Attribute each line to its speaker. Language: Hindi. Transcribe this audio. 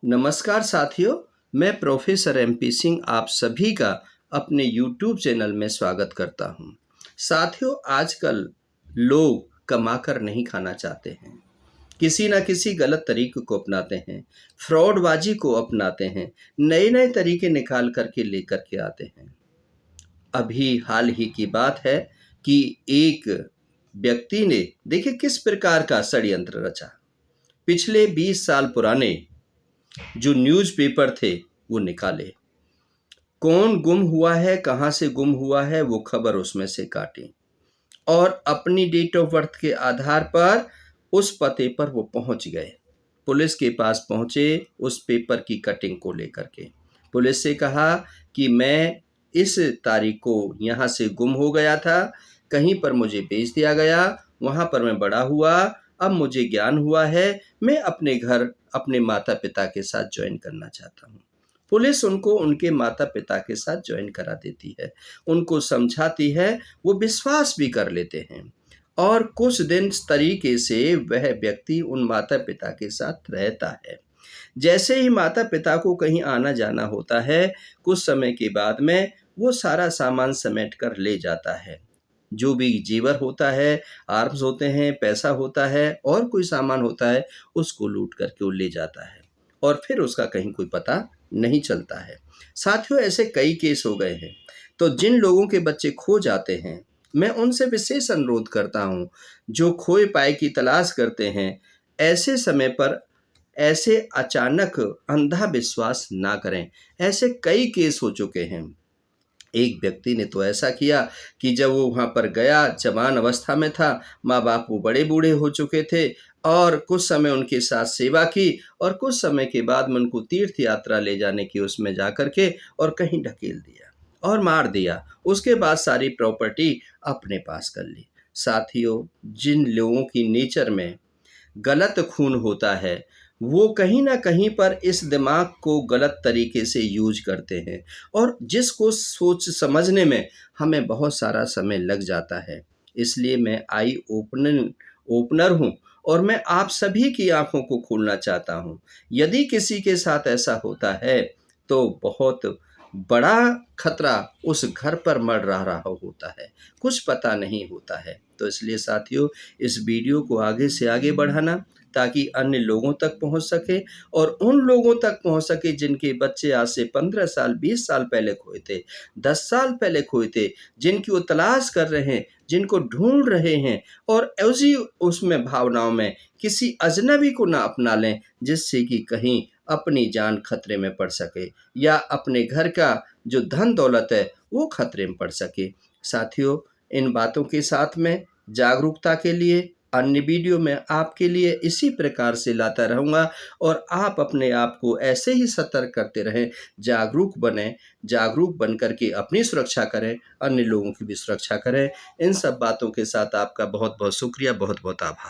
Speaker 1: नमस्कार साथियों, मैं प्रोफेसर एमपी सिंह आप सभी का अपने यूट्यूब चैनल में स्वागत करता हूं। साथियों, आजकल लोग कमाकर नहीं खाना चाहते हैं, किसी ना किसी गलत तरीके को अपनाते हैं, फ्रॉडबाजी को अपनाते हैं, नए-नए तरीके निकाल करके लेकर के आते हैं। अभी हाल ही की बात है कि एक व्यक्ति ने देखिए किस प्रकार का षड्यंत्र रचा। पिछले 20 साल पुराने जो न्यूज़पेपर थे वो निकाले, कौन गुम हुआ है, कहाँ से गुम हुआ है वो खबर उसमें से काटी और अपनी डेट ऑफ बर्थ के आधार पर उस पते पर वो पहुंच गए। पुलिस के पास पहुंचे उस पेपर की कटिंग को लेकर के। पुलिस से कहा कि मैं इस तारीख को यहाँ से गुम हो गया था, कहीं पर मुझे बेच दिया गया, वहाँ पर मैं बड़ा हुआ, अब मुझे ज्ञान हुआ है, मैं अपने घर अपने माता पिता के साथ ज्वाइन करना चाहता हूँ। पुलिस उनको उनके माता पिता के साथ ज्वाइन करा देती है, उनको समझाती है, वो विश्वास भी कर लेते हैं और कुछ दिन इस तरीके से वह व्यक्ति उन माता पिता के साथ रहता है। जैसे ही माता पिता को कहीं आना जाना होता है, कुछ समय के बाद में वो सारा सामान समेट कर ले जाता है। जो भी जेवर होता है, आर्म्स होते हैं, पैसा होता है और कोई सामान होता है, उसको लूट करके वो ले जाता है और फिर उसका कहीं कोई पता नहीं चलता है। साथियों, ऐसे कई केस हो गए हैं। तो जिन लोगों के बच्चे खो जाते हैं, मैं उनसे विशेष अनुरोध करता हूँ, जो खोए पाए की तलाश करते हैं, ऐसे समय पर ऐसे अचानक अंधा विश्वास ना करें। ऐसे कई केस हो चुके हैं। एक व्यक्ति ने तो ऐसा किया कि जब वो वहाँ पर गया, जवान अवस्था में था, माँ-बाप वो बड़े बूढ़े हो चुके थे और कुछ समय उनके साथ सेवा की और कुछ समय के बाद में उनको तीर्थ यात्रा ले जाने की उसमें जा कर के और कहीं ढकेल दिया और मार दिया। उसके बाद सारी प्रॉपर्टी अपने पास कर ली। साथियों, जिन लोगों की नेचर में गलत खून होता है, वो कहीं न कहीं पर इस दिमाग को गलत तरीके से यूज़ करते हैं और जिसको सोच समझने में हमें बहुत सारा समय लग जाता है। इसलिए मैं आई ओपनर हूँ और मैं आप सभी की आँखों को खोलना चाहता हूँ। यदि किसी के साथ ऐसा होता है, तो बहुत बड़ा खतरा उस घर पर मंडरा रहा होता है, कुछ पता नहीं होता है। तो इसलिए साथियों, इस वीडियो को आगे से आगे बढ़ाना ताकि अन्य लोगों तक पहुंच सके और उन लोगों तक पहुंच सके जिनके बच्चे आज से 15 साल 20 साल पहले खोए थे, 10 साल पहले खोए थे, जिनकी वो तलाश कर रहे हैं, जिनको ढूंढ रहे हैं और उसी उसमें भावनाओं में किसी अजनबी को ना अपना लें, जिससे कि कहीं अपनी जान खतरे में पड़ सके या अपने घर का जो धन दौलत है वो खतरे में पड़ सके। साथियों, इन बातों के साथ में जागरूकता के लिए अन्य वीडियो में आपके लिए इसी प्रकार से लाता रहूँगा और आप अपने आप को ऐसे ही सतर्क करते रहें, जागरूक बनें, जागरूक बन कर के अपनी सुरक्षा करें, अन्य लोगों की भी सुरक्षा करें। इन सब बातों के साथ आपका बहुत-बहुत शुक्रिया, बहुत-बहुत आभार।